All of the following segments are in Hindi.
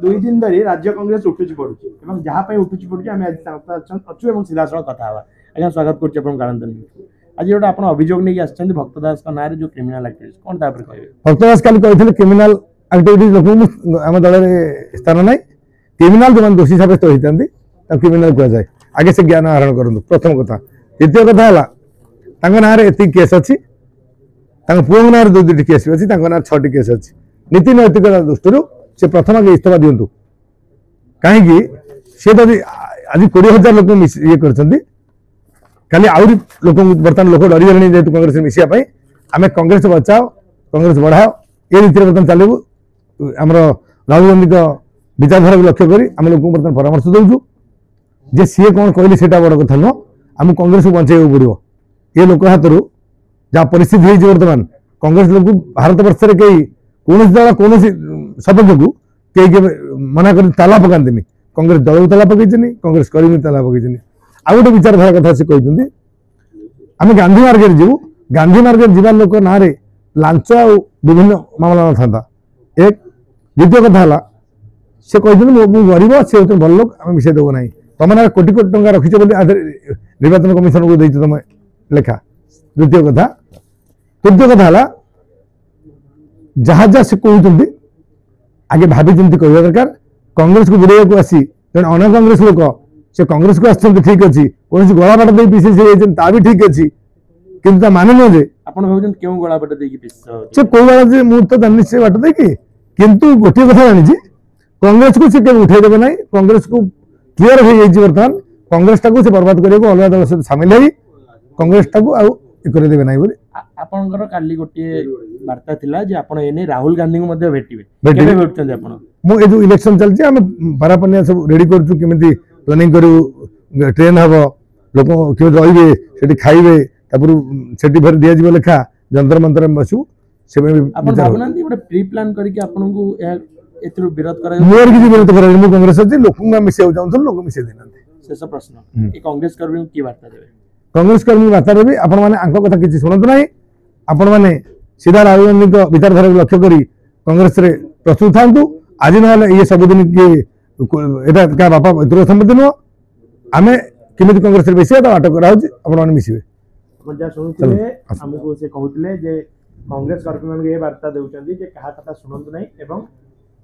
दुई दिन धरी राज्य कांग्रेस उठुची पड़ुची एवं जहाँ पे उठुची पड़ुची आमे आज अच्छु एवं सीधा सड़क कथा हवा आज्ञा स्वागत करछि अपन कारणदन आज जोटा अपन अभियोग नै आछन भक्त दास का नारे जो क्रिमिनल एक्टिविटीज कोन ता पर कहबे भक्त दास काली कहिथिले क्रिमिनल एक्टिविटीज लोक हम दल रे स्थान नै क्रिमिनल जो दोषी साब्यस्त होइतंदी ता क्रिमिनल कह जाय आगे से ज्ञान आहरण करंतु प्रथम कथा द्वितीय कथा हला तांग नारे एति केस अछि तांग पुओ नारे दुटी केस अछि तांग नारे 6टी केस अछि नीति नैतिकता दृष्टि से प्रथम आगे इस्तीफा दिंतु कहीं सी तो आज 20,000 लोक ये खाली आहरी लोक बर्तमान लोक डरीगले जेहतु कांग्रेस मिसापी आम कांग्रेस बचाओ कांग्रेस बढ़ाओ ये रीति बर्तमान चलू आमर राहुल गांधी विचारधारा को लक्ष्य करी आम लोक बर्तमान परामर्श दौचु जे सी कौन कहली से बड़ कथा नुह आम कांग्रेस को बचाइबा पड़ो ये लोक हाथ जहाँ परिस्थिति है बर्तमान कांग्रेस लोक भारत वर्ष में कई कौन दल कौन सपक्ष को कई मना कर ताला पकाती कांग्रेस दल को ताला पकई कांग्रेस कर्मी ताला पकई आ गए विचारधारा कथा से कहते आम गांधी मार्केट जीव गांधी मार्केट जीवा लोक ना लांच आ विभिन्न मामला न था एक द्वितीय कथा है से कहते गरीब से होते भल लोक आम मिसाई देव ना तुम ना कोटी कोटी टंका रखीच निर्वाचन कमिशन को देते तुम लेखा द्वितीय कथा तृतीय कथा है जहाँ जहाँ से कहते आगे भाभी चिंती कहवा दरकार कांग्रेस को बुड़ाई को आसी जन अन कांग्रेस लोक से कांग्रेस को आसते ठीक अच्छी कौन गला बाट दे पीसीसी ता भी ठीक अच्छी किंतु माने नुह क्यों गला बाट से कौ बाटे मुझे तो जानी से बाट दे किंतु गोटे कथा जानी कांग्रेस को से उठेदेवे ना कांग्रेस को क्लीयर हो बर्तमान कांग्रेस टाक से बर्बाद करने अलग दल सहित सामिल है कांग्रेस टाक आदेवे ना आपनकर काली गोटे वार्ता थिला जे आपण एने राहुल गांधी को मध्ये भेटिबे केबे भेटछन आपण मो ए जो इलेक्शन चलछि हम पारापनिया सब रेडी करछु केमिति प्लानिंग करू ट्रेन हबो लोक केमिति रहिबे सेठी खाइबे तापुर सेठी भर दिया जिवो लेखा जंतर मंतर में बसु से आपण भावनांती गोटे प्री प्लान करी के आपण को एथरो विरोध करा मोर किछि विरोध करा मु कांग्रेस अछि लोक मिसे चाहन लोक मिसे देनांती शेष प्रश्न ए कांग्रेस कर्मी की वार्ता देबे कांग्रेस कर्मी वार्ता देबे आपण माने आंको कथा किछि सुनंत नाही आपण माने सीधा राहुल गांधी विचारधारा को लक्ष्य करी कांग्रेस रे प्रस्तुत था आज ना ये सबुदिन किए क्या बापा इतर सम्पत्ति नुह आम केमी कांग्रेस बेसी आट कराने मिसवे हमको से कहते जे कांग्रेस कर्मी मान वार्ता देउछन्ती जे कहा कथा सुनंतु नाही एवं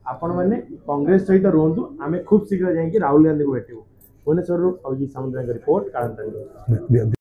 आपण माने कांग्रेस सहित रुहंतु आमे खूब शीघ्र जाई राहुल गांधी को भेटू भुवनेश्वर अभिजीत सामंतराय रिपोर्ट कारणदन।